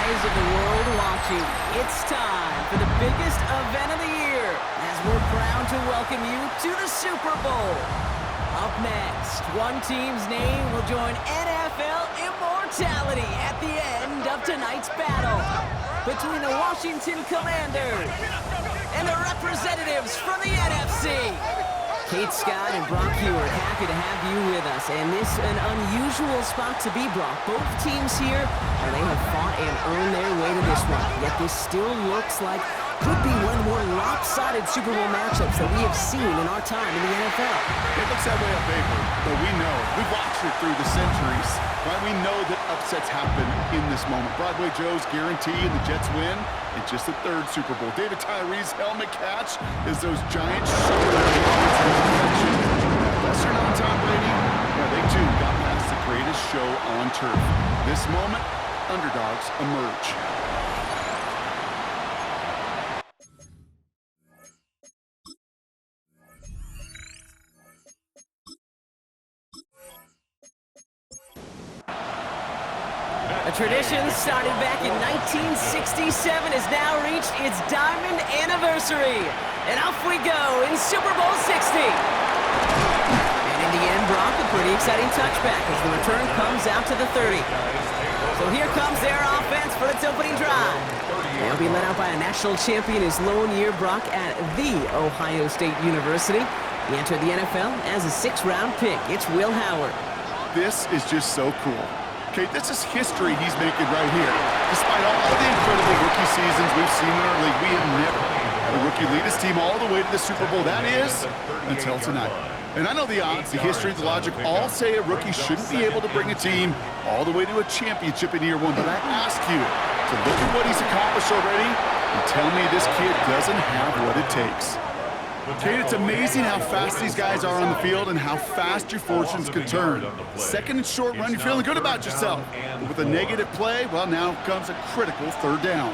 eyes of the world watching. It's time for the biggest event of the year as we're proud to welcome you to the Super Bowl. Up next, one team's name will join NFL immortality at the end of tonight's battle between the Washington Commanders and the representatives from the NFC. Kate Scott and Brock Hewitt, happy to have you with us. And this an unusual spot to be, Brock. Both teams here, and they have fought and earned their way to this one. Yet this still looks like could be one of the more lopsided Super Bowl matchups that we have seen in our time in the NFL. It looks that way on paper, but we know. We've watched it through the centuries. Right? We know that upsets happen in this moment. Broadway Joe's guarantee and the Jets win. It's just the third Super Bowl. David Tyree's helmet catch is those giant shoulder moments of perfection. Lesser known Tom Brady, yeah, they too got past the greatest show on turf. This moment, underdogs emerge. A tradition started back in 1967 has now reached its diamond anniversary. And off we go in Super Bowl 60. And in the end, Brock, a pretty exciting touchback as the return comes out to the 30. So here comes their offense for its opening drive. They'll be led out by a national champion his lone year, Brock, at the Ohio State University. He entered the NFL as a 6th-round pick. It's Will Howard. This is just so cool. Okay, this is history he's making right here. Despite all the incredible rookie seasons we've seen in our league, we have never had a rookie lead his team all the way to the Super Bowl. That is, until tonight. And I know the odds, the history, the logic all say a rookie shouldn't be able to bring a team all the way to a championship in year one. But I ask you to look at what he's accomplished already and tell me this kid doesn't have what it takes. Kate, it's amazing how fast these guys are on the field and how fast your fortunes can turn. Second and short run, you're feeling good about yourself. But with a negative play, well, now comes a critical 3rd down.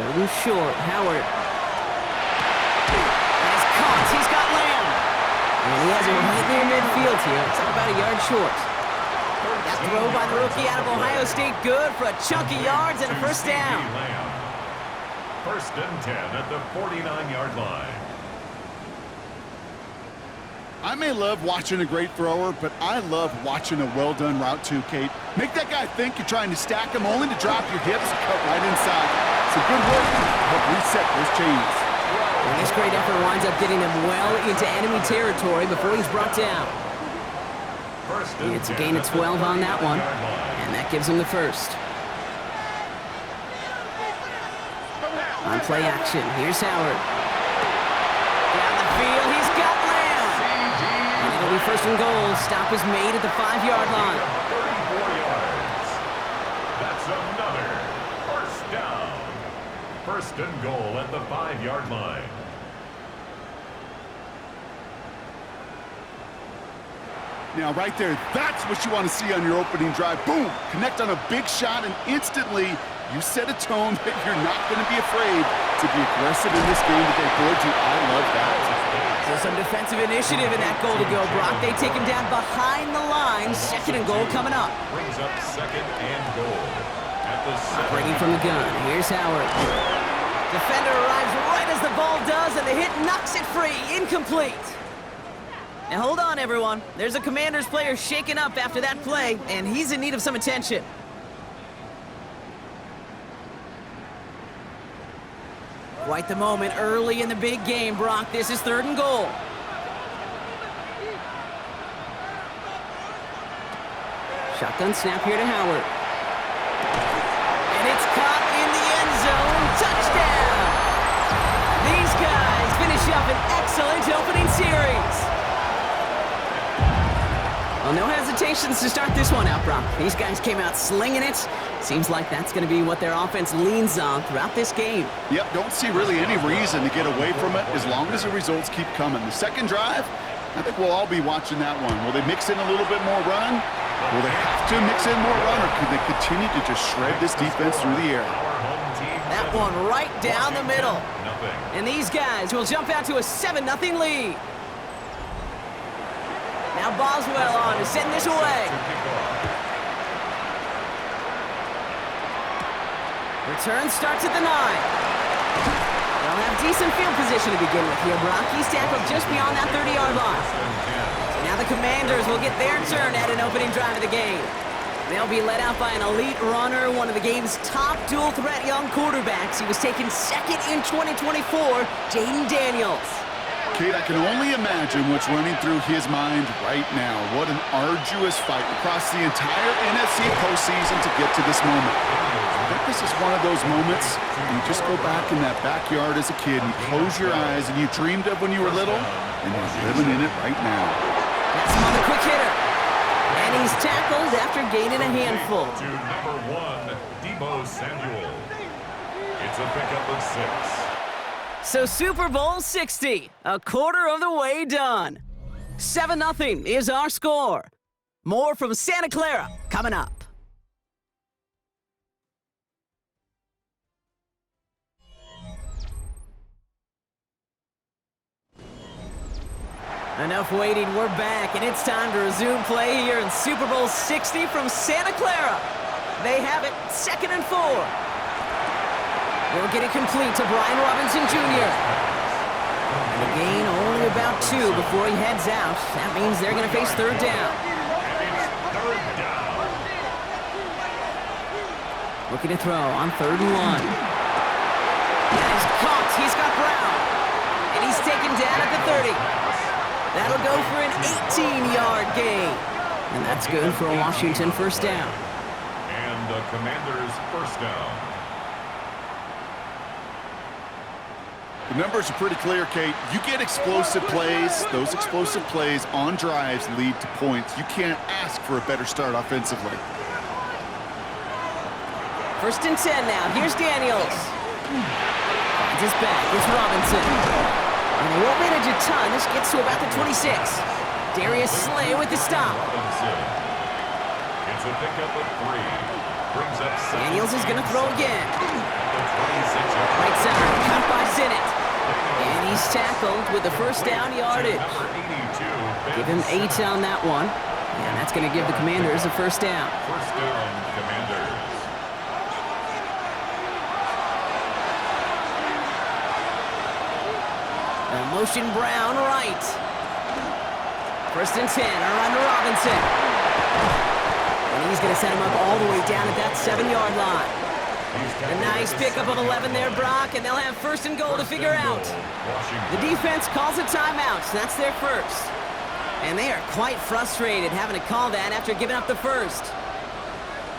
3rd and short, Howard. He's caught, he's got Lamb. And he has it right near midfield here. It's about a yard short. That throw by the rookie out of Ohio State, good for a chunk of yards and a 1st down. 1st and 10 at the 49-yard line. I may love watching a great thrower, but I love watching a well-done route too, Kate. Make that guy think you're trying to stack him only to drop your hips and cut right inside. It's a good work to help reset those chains. And this great effort winds up getting him well into enemy territory before he's brought down. It's a gain of 12 on that one, and that gives him the 1st. On play action, here's Howard. Down the field, he's got Lamb. And it'll be 1st and goal. Stop is made at the 5-yard line. 34 yards. That's another 1st down. 1st and goal at the 5-yard line. Now, right there, that's what you want to see on your opening drive. Boom! Connect on a big shot, and instantly you set a tone that you're not going to be afraid to be aggressive in this game today. Boy, do I love that. So some defensive initiative in that goal to go, Brock. They take him down behind the line. 2nd and goal coming up. Brings up 2nd and goal. At the Bringing from the gun, here's Howard. Defender arrives right as the ball does, and the hit knocks it free. Incomplete. Now hold on, everyone. There's a Commanders player shaken up after that play, and he's in need of some attention. Quite the moment early in the big game, Brock. This is 3rd and goal. Shotgun snap here to Howard. And it's caught in the end zone. Touchdown! These guys finish up an excellent opening series. Well, no hesitations to start this one out, Brock. These guys came out slinging it. Seems like that's going to be what their offense leans on throughout this game. Yep, don't see really any reason to get away from it as long as the results keep coming. The 2nd drive, I think we'll all be watching that one. Will they mix in a little bit more run? Will they have to mix in more run, or could they continue to just shred this defense through the air? That one right down the middle. And these guys will jump out to a 7-0 lead. Now Boswell on to send this away. Return starts at the 9. They'll have decent field position to begin with here, Brock. He's tackled just beyond that 30-yard line. So now the Commanders will get their turn at an opening drive of the game. They'll be led out by an elite runner, one of the game's top dual-threat young quarterbacks. He was taken second in 2024, Jaden Daniels. Kate, I can only imagine what's running through his mind right now. What an arduous fight across the entire NFC postseason to get to this moment. I think this is one of those moments you just go back in that backyard as a kid and close your eyes and you dreamed of when you were little, and you're living in it right now. That's him on the quick hitter. And he's tackled after gaining a handful. To number 1, Deebo Samuel. It's a pickup of 6. So Super Bowl 60, a quarter of the way done. 7-0 is our score. More from Santa Clara coming up. Enough waiting, we're back, and it's time to resume play here in Super Bowl 60 from Santa Clara. They have it, 2nd and 4. They'll get it complete to Brian Robinson Jr. And a gain only about 2 before he heads out. That means they're going to face 3rd down. Looking to throw on 3rd and 1. That is caught. He's got Brown. And he's taken down at the 30. That'll go for an 18-yard gain. And that's good for a Washington 1st down. And the Commanders' 1st down. The numbers are pretty clear, Kate. You get explosive plays. Those explosive plays on drives lead to points. You can't ask for a better start offensively. 1st and 10 now. Here's Daniels. Finds his back. It's Robinson. And they won't manage a ton. This gets to about the 26. Darius Slay with the stop. Robinson. It's a pickup of 3. Brings up 7. Daniels is going to throw again. The 26-yard. Right side. Caught by Sinnott. And he's tackled with the 1st down yardage. Number 82. Give him 8 on that one. And that's going to give the Commanders a 1st down. 1st down, Commanders. Motion Brown right. 1st and 10. Around to Robinson. And he's going to set him up all the way down at that 7-yard line. A nice pickup of 11 there, Brock, and they'll have 1st and goal to figure out. The defense calls a timeout, so that's their 1st. And they are quite frustrated having to call that after giving up the 1st.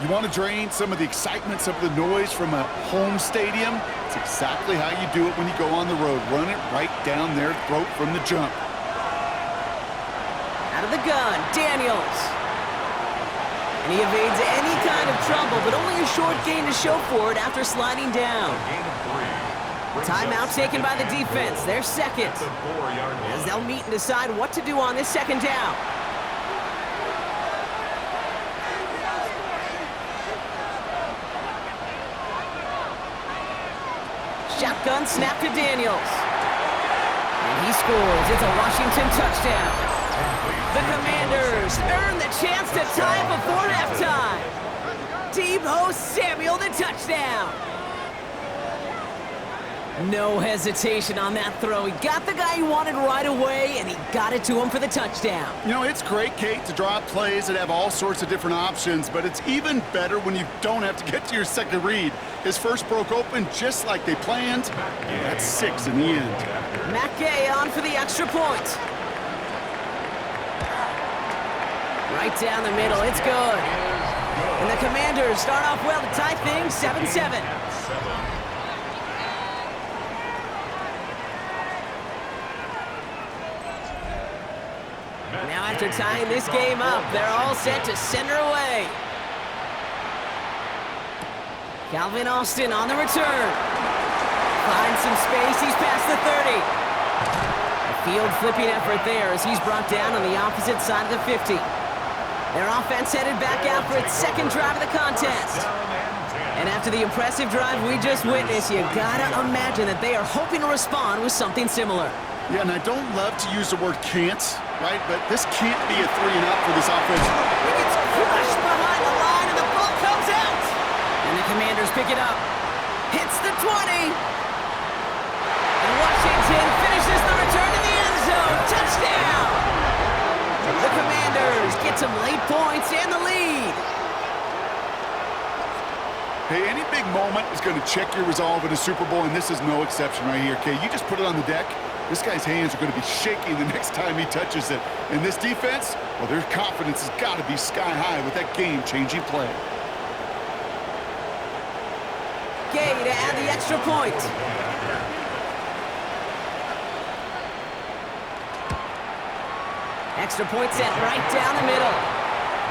You want to drain some of the excitement, some of the noise from a home stadium? It's exactly how you do it when you go on the road. Run it right down their throat from the jump. Out of the gun, Daniels. And he evades any kind of trouble, but only a short gain to show for it after sliding down. Timeout taken by the defense. They're 2nd. As they'll meet and decide what to do on this 2nd down. Shotgun snap to Daniels. And he scores. It's a Washington touchdown. The Commanders earn the chance to tie it before halftime. Deebo Samuel, the touchdown. No hesitation on that throw. He got the guy he wanted right away, and he got it to him for the touchdown. You know, it's great, Kate, to draw up plays that have all sorts of different options, but it's even better when you don't have to get to your 2nd read. His 1st broke open just like they planned, and that's 6 in the end. Mackay on for the extra point. Right down the middle, it's good. And the Commanders start off well to tie things 7-7. Now after tying this game up, they're all set to send her away. Calvin Austin on the return. Finds some space, he's past the 30. A field flipping effort there as he's brought down on the opposite side of the 50. Their offense headed back out for its 2nd drive of the contest. And after the impressive drive we just witnessed, you gotta imagine that they are hoping to respond with something similar. Yeah, and I don't love to use the word can't, right? But this can't be a 3-and-out for this offense. He gets crushed behind the line, and the ball comes out. And the Commanders pick it up. And Washington finishes the return to the end zone. Touchdown! The Commanders get some late points and the lead. Hey, any big moment is going to check your resolve in a Super Bowl, and this is no exception right here, okay? You just put it on the deck, this guy's hands are going to be shaking the next time he touches it. And this defense, well, their confidence has got to be sky high with that game-changing play. Gay to add the extra point. Extra point set right down the middle.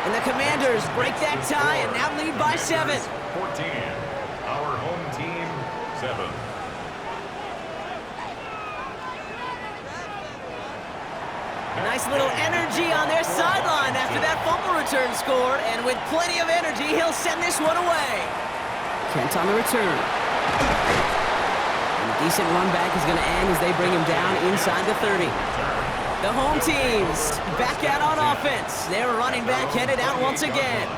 And the Commanders break that tie and now lead by 7. 14. Our home team, 7. Nice little energy on their sideline after that fumble return scored. And with plenty of energy, he'll send this one away. Kent on the return. And a decent run back is going to end as they bring him down inside the 30. The home teams back out on offense. Their running back headed out once again.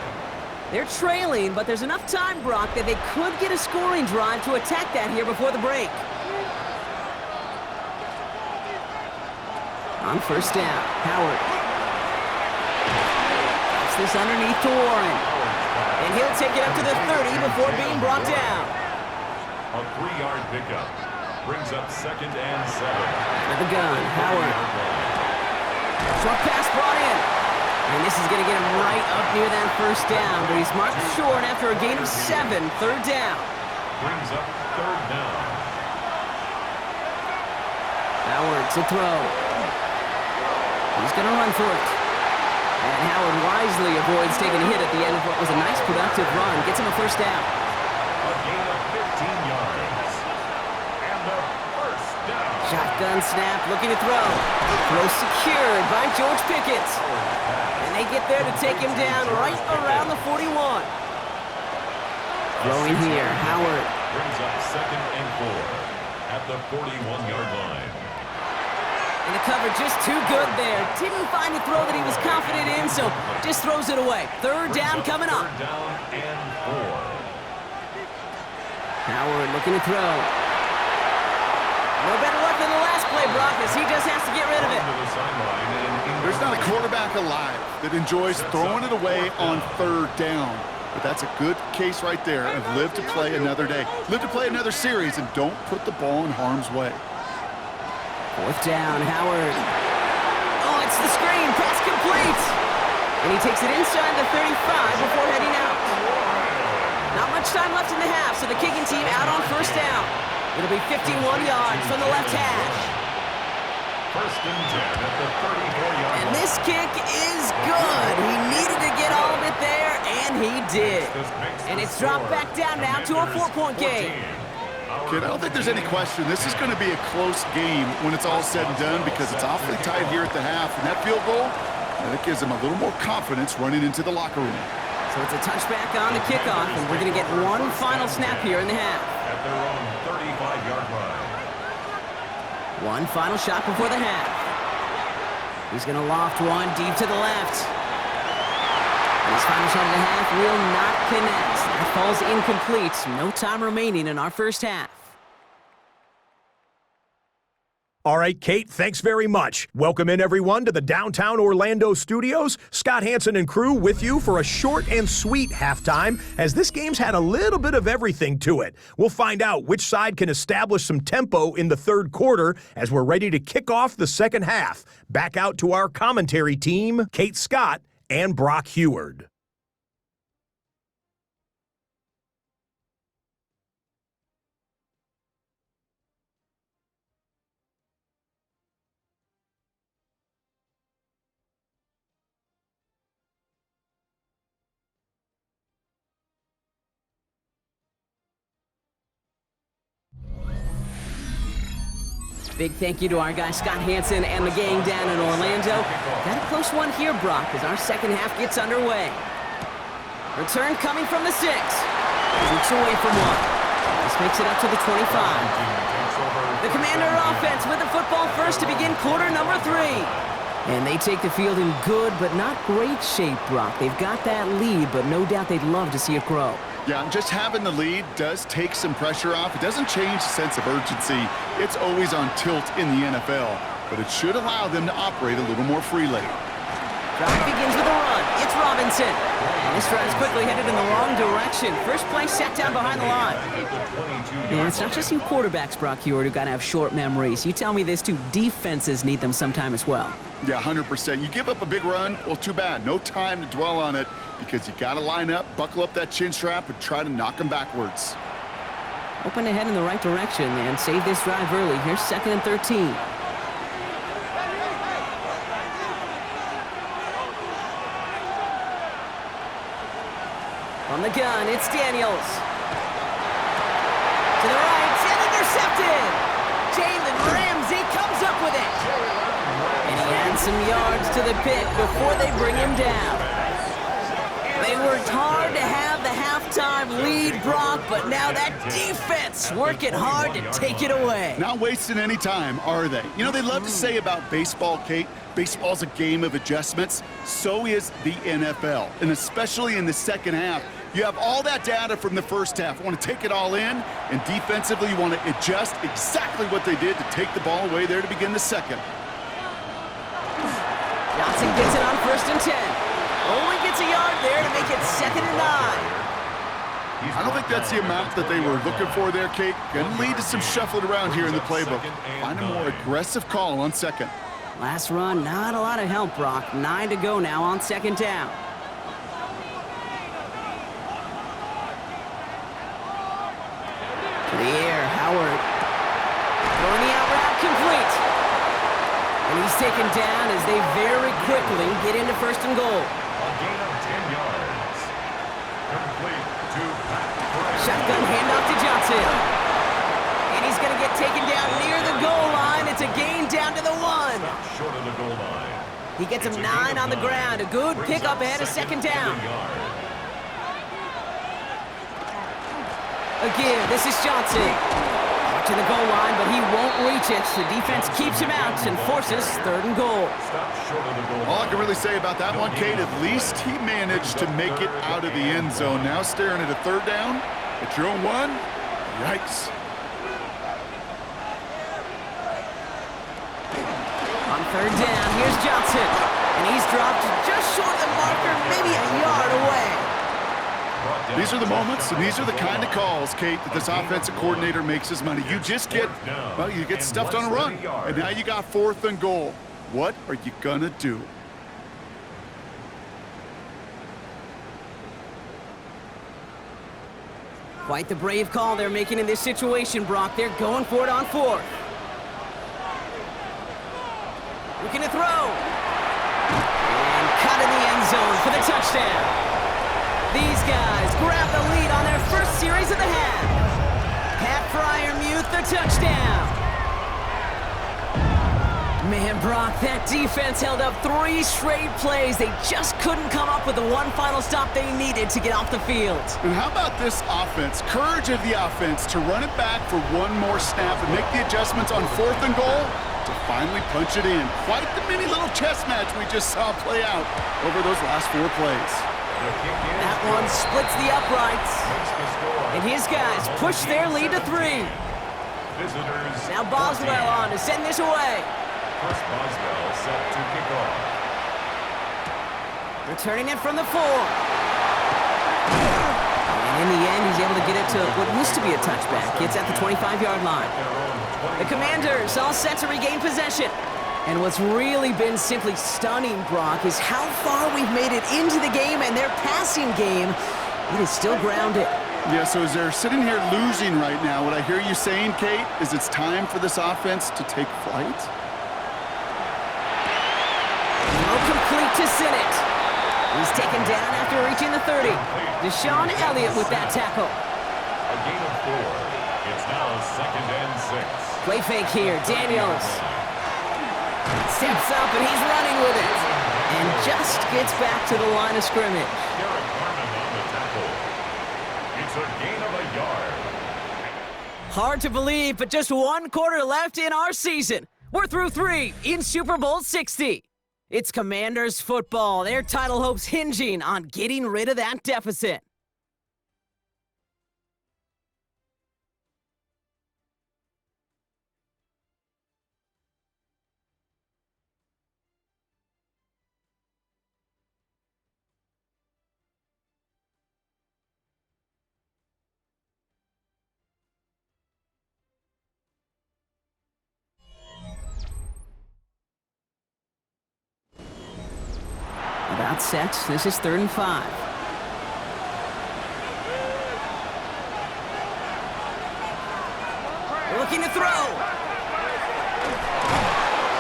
They're trailing, but there's enough time, Brock, that they could get a scoring drive to attack that here before the break. On first down, Howard. Drops this underneath to Warren. And he'll take it up to the 30 before being brought down. A 3-yard pickup brings up 2nd and 7. With the gun, Howard. Short pass brought in. And this is going to get him right up near that first down, but he's marked short after a gain of 7, 3rd down. Brings up 3rd down. Howard to throw. He's going to run for it. And Howard wisely avoids taking a hit at the end of what was a nice productive run. Gets him a first down. A gain of 15 yards. And the first down. Shotgun snap, looking to throw. Throw secured by George Pickett. And they get there to take him down right around the 41. Throwing here, Howard. Brings up 2nd and 4 at the 41-yard line. And the cover just too good there. Didn't find a throw that he was confident in, so just throws it away. 3rd down coming up. 3rd down and 4. Howard looking to throw. No better luck than the last play, Brock, as he just has to get rid of it. There's not a quarterback alive that enjoys throwing it away on 3rd down. But that's a good case right there of live to play another day. Live to play another series and don't put the ball in harm's way. 4th down, Howard. Oh, it's the screen. Pass complete. And he takes it inside the 35 before heading out. Not much time left in the half, so the kicking team out on 1st down. It'll be 51 yards from the left hash. 1st and 10 at the 34-yard line. And this kick is good. He needed to get all of it there, and he did. And it's dropped back down now to a 4-point game. Kid, I don't think there's any question. This is going to be a close game when it's all said and done because it's awfully tight here at the half. And that field goal, that gives them a little more confidence running into the locker room. So it's a touchback on the kickoff, and we're going to get one final snap here in the half. At their own 35-yard line. One final shot before the half. He's going to loft one deep to the left. And his final shot of the half will not connect. That falls incomplete. No time remaining in our first half. All right, Kate, thanks very much. Welcome in, everyone, to the downtown Orlando studios. Scott Hansen and crew with you for a short and sweet halftime, as this game's had a little bit of everything to it. We'll find out which side can establish some tempo in the 3rd quarter as we're ready to kick off the 2nd half. Back out to our commentary team, Kate Scott and Brock Heward. Big thank you to our guy Scott Hansen and the gang down in Orlando. Got a close one here, Brock, as our 2nd half gets underway. Return coming from the 6. Shoots away from one. This makes it up to the 25. The Commander offense with the football first to begin quarter number 3. And they take the field in good but not great shape, Brock. They've got that lead, but no doubt they'd love to see it grow. Yeah, and just having the lead does take some pressure off. It doesn't change the sense of urgency. It's always on tilt in the NFL, but it should allow them to operate a little more freely. Drive begins with a run. It's Robinson. And this drive's quickly headed in the wrong direction. First play set down behind the line. And it's not just you quarterbacks, Brock Heward, who got to have short memories. You tell me this too, defenses need them sometime as well. Yeah, 100%. You give up a big run, well, too bad. No time to dwell on it because you got to line up, buckle up that chin strap, and try to knock them backwards. Open ahead in the right direction and save this drive early. Here's 2nd and 13. On the gun, it's Daniels. To the right, and intercepted! Jalen Ramsey comes up with it. And he adds some yards to the pit before they bring him down. They worked hard to have the halftime lead, Brock, but now that defense working hard to take it away. Not wasting any time, are they? You know, they love to say about baseball, Kate, baseball's a game of adjustments. So is the NFL, and especially in the second half. You have all that data from the first half. You want to take it all in, and defensively you want to adjust exactly what they did to take the ball away there to begin the second. Johnson gets it on 1st and 10. Only gets a yard there to make it 2nd and 9. I don't think that's the amount that they were looking for there, Kate. Going to lead to some shuffling around here in the playbook. Find a more aggressive call on second. Last run, not a lot of help, Brock. 9 to go now on 2nd down. To the air, Howard. Throwing the out route complete. And he's taken down as they very quickly get into 1st and goal. A gain of 10 yards. Complete to Pat Bryant. Shotgun handoff to Johnson. And he's going to get taken down near the goal line. It's a gain down to the 1. Stop short of the goal line. He gets him 9 on the ground. A good pickup ahead of 2nd down. Again, this is Johnson. To the goal line, but he won't reach it. The defense keeps him out and forces 3rd and goal. Stop short of the goal line. All I can really say about that one, Kate, at least he managed to make it out of the end zone. Now staring at a 3rd down at your own 1. Yikes. On 3rd down, here's Johnson. And he's dropped just short of the marker, maybe a yard away. These are the moments, and these are the kind of calls, Kate, that this offensive coordinator makes his money. You just get, well, you get stuffed on a run, and now you got 4th and goal. What are you gonna do? Quite the brave call they're making in this situation, Brock. They're going for it on 4th. Looking to throw. And cut in the end zone for the touchdown. These guys grab the lead on their first series of the half. Pat Fryermuth, the touchdown. Man, Brock, that defense held up 3 straight plays. They just couldn't come up with the one final stop they needed to get off the field. And how about this offense? Courage of the offense to run it back for one more snap and make the adjustments on 4th and goal to finally punch it in. Quite the mini little chess match we just saw play out over those last 4 plays. That one splits the uprights. And his guys push their lead to 3. Now Boswell on to send this away. Chris Boswell set to kick off. Returning it from the 4. And in the end, he's able to get it to what used to be a touchback. It's at the 25-yard line. The Commanders all set to regain possession. And what's really been simply stunning, Brock, is how far we've made it into the game, and their passing game, it is still grounded. Yeah, so as they're sitting here losing right now, what I hear you saying, Kate, is it's time for this offense to take flight? No complete to Sinnott. He's taken down after reaching the 30. Deshaun Elliott with that tackle. A gain of 4. It's now 2nd and 6. Play fake here, Daniels. Steps up and he's running with it. And just gets back to the line of scrimmage. Derek Harmon on the tackle. It's a gain of a yard. Hard to believe, but just 1 quarter left in our season. We're through 3 in Super Bowl 60. It's Commanders football, their title hopes hinging on getting rid of that deficit. Timeout set. This is 3rd and 5. Looking to throw.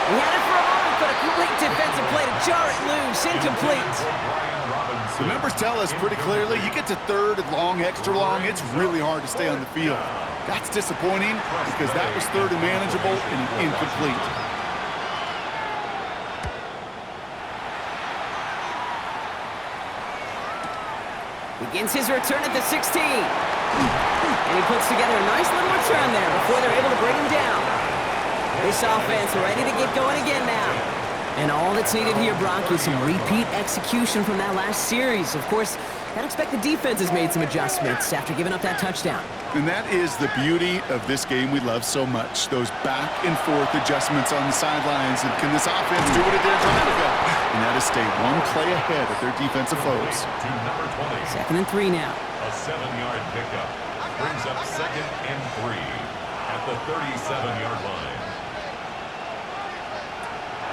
He had it for a moment, but a great defensive play to jar it loose. Incomplete. The numbers tell us pretty clearly, you get to 3rd and long, extra long, it's really hard to stay on the field. That's disappointing because that was 3rd and manageable and incomplete. Begins his return at the 16. And he puts together a nice little return there before they're able to bring him down. This offense ready to get going again now. And all that's needed here, Brock, is some repeat execution from that last series. Of course, I'd expect the defense has made some adjustments after giving up that touchdown. And that is the beauty of this game we love so much. Those back and forth adjustments on the sidelines. And can this offense do what it did a drive ago? And that is stay one play ahead of their defensive foes. To number 20. 2nd and 3 now. A 7-yard pickup brings up 2nd and 3 at the 37-yard line.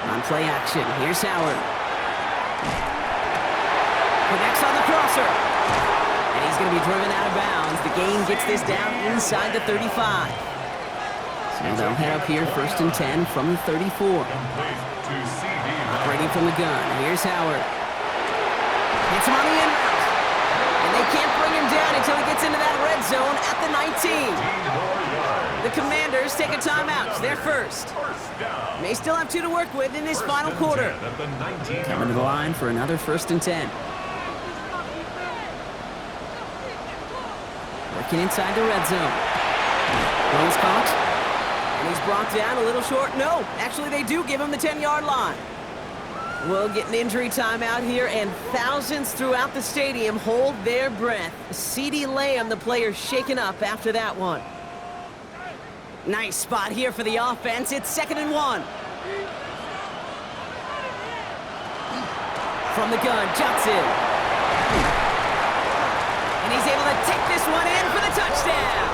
On play action, here's Howard. Connects on the crosser. And he's going to be driven out of bounds. The gain gets this down inside the 35. So they'll head up here 1st and 10 from the 34. Complete to CD. Operating from the gun, here's Howard. Hits him on the end route. And they can't bring him down until he gets into that red zone at the 19. The Commanders take a timeout. They're first. May still have 2 to work with in this final quarter. Coming to the line for another 1st and 10. Working inside the red zone. Ball's caught. And he's brought down a little short. No, actually they do give him the 10-yard line. We'll get an injury timeout here, and thousands throughout the stadium hold their breath. CeeDee Lamb, the player, shaken up after that one. Nice spot here for the offense. It's 2nd and 1. From the gun, Johnson. And he's able to take this one in for the touchdown.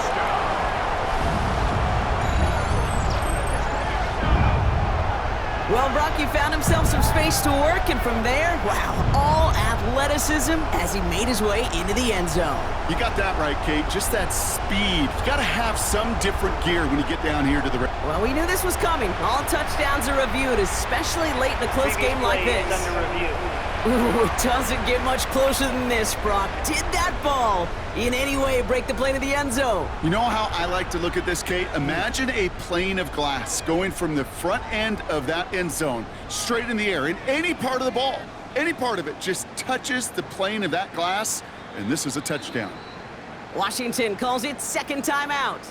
Well, Brock, he found himself some space to work, and from there, wow, all athleticism as he made his way into the end zone. You got that right, Kate. Just that speed. You got to have some different gear when you get down here to the... Well, we knew this was coming. All touchdowns are reviewed, especially late in a close game like this. Ooh, it doesn't get much closer than this, Brock. Did that ball in any way break the plane of the end zone? You know how I like to look at this, Kate? Imagine a plane of glass going from the front end of that end zone straight in the air, and any part of the ball, any part of it just touches the plane of that glass, and this is a touchdown. Washington calls it 2nd timeout.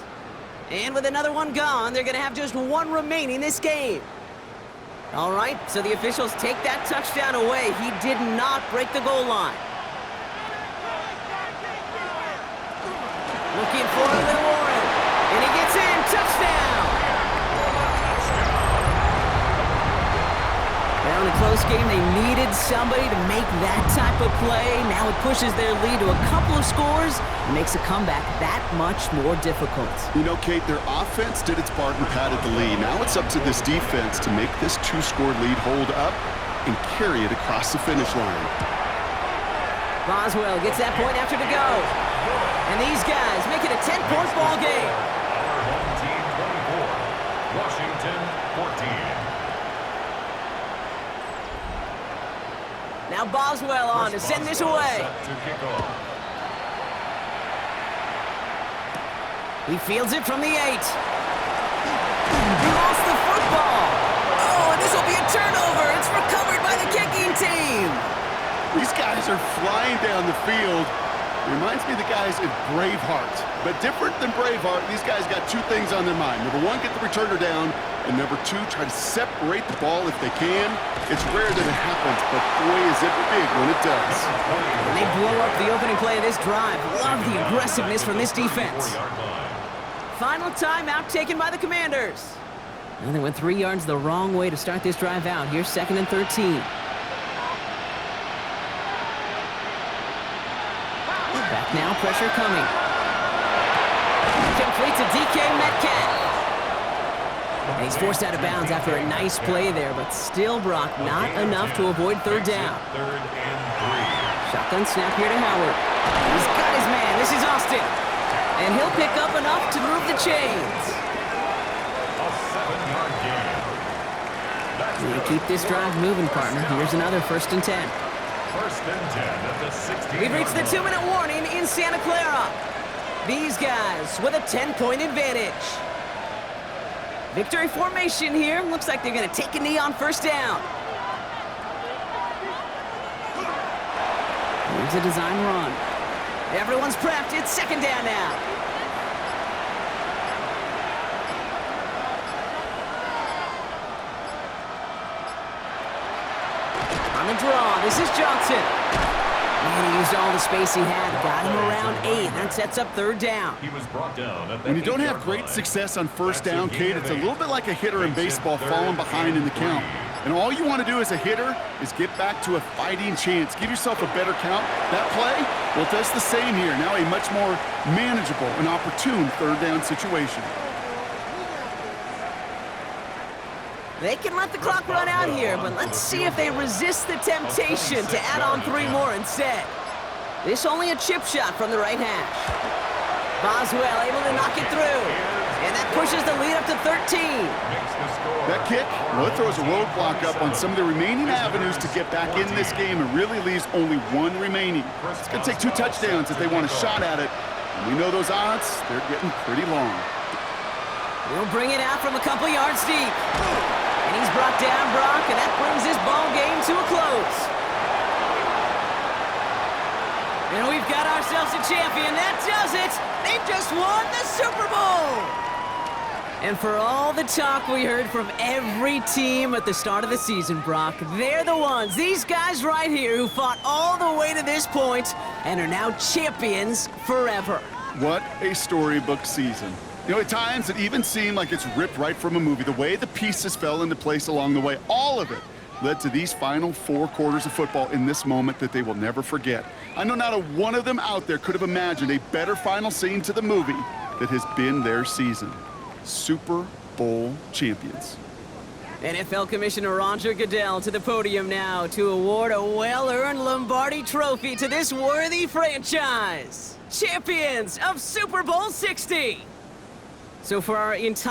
And with another one gone, they're going to have just 1 remaining this game. All right, so the officials take that touchdown away. He did not break the goal line. Looking for a little Warren. And he gets in. Touchdown! Well, in a close game, they needed somebody to make that type of play. Now it pushes their lead to a couple of scores and makes a comeback that much more difficult. You know, Kate, their offense did its part and padded the lead. Now it's up to this defense to make this 2-score lead hold up and carry it across the finish line. Boswell gets that point after to go. And these guys make it a 10-point ball game. Our home team 24, Washington 14. Now Boswell on to send this away. To kick off. He fields it from the 8. He lost the football. Oh, and this will be a turnover. It's recovered by the kicking team. These guys are flying down the field. It reminds me of the guys in Braveheart. But different than Braveheart, these guys got 2 things on their mind. Number 1, get the returner down. And number 2, try to separate the ball if they can. It's rare that it happens, but boy, is it big when it does. And they blow up the opening play of this drive. Love the aggressiveness from this defense. Final timeout taken by the Commanders. And they went 3 yards the wrong way to start this drive out. Here's 2nd and 13. Back now, pressure coming. Complete to DK Metcalf. And he's forced out of bounds after a nice play there, but still, Brock, not enough to avoid third down. Third and 3. Shotgun snap here to Howard. He's got his man. This is Austin. And he'll pick up enough to move the chains. A 7-yard gain. We'll keep this drive moving, partner. Here's another 1st and 10. First and 10 at the 16. We've reached the 2-minute warning in Santa Clara. These guys with a 10-point advantage. Victory formation here. Looks like they're going to take a knee on 1st down. Here's a design run. Everyone's prepped. It's 2nd down now. On the draw, this is Johnson. And he used all the space he had. Got him around 8. That sets up 3rd down. He was brought down at the When you don't have 8-yard great line. success on 1st down, That's a Kate, gain it's a of little 8. bit like a hitter in Makes it baseball 3rd falling behind in the and count. 3. And all you want to do as a hitter is get back to a fighting chance. Give yourself a better count. That play, well, it does the same here. Now a much more manageable and opportune 3rd down situation. They can let the clock run out here, but let's see if they resist the temptation to add on 3 more instead. This only a chip shot from the right hash. Boswell able to knock it through. And that pushes the lead up to 13. Makes the score. That kick, well, it throws a roadblock up on some of the remaining avenues to get back in this game and really leaves only 1 remaining. It's going to take 2 touchdowns if they want a shot at it. And we know those odds, they're getting pretty long. He'll bring it out from a couple yards deep. And he's brought down, Brock, and that brings this ball game to a close. And we've got ourselves a champion. That does it. They've just won the Super Bowl. And for all the talk we heard from every team at the start of the season, Brock, they're the ones, these guys right here, who fought all the way to this point and are now champions forever. What a storybook season. You know, at times it even seemed like it's ripped right from a movie. The way the pieces fell into place along the way, all of it led to these final 4 quarters of football in this moment that they will never forget. I know not a one of them out there could have imagined a better final scene to the movie that has been their season. Super Bowl champions. NFL Commissioner Roger Goodell to the podium now to award a well-earned Lombardi trophy to this worthy franchise. Champions of Super Bowl 60. So for our entire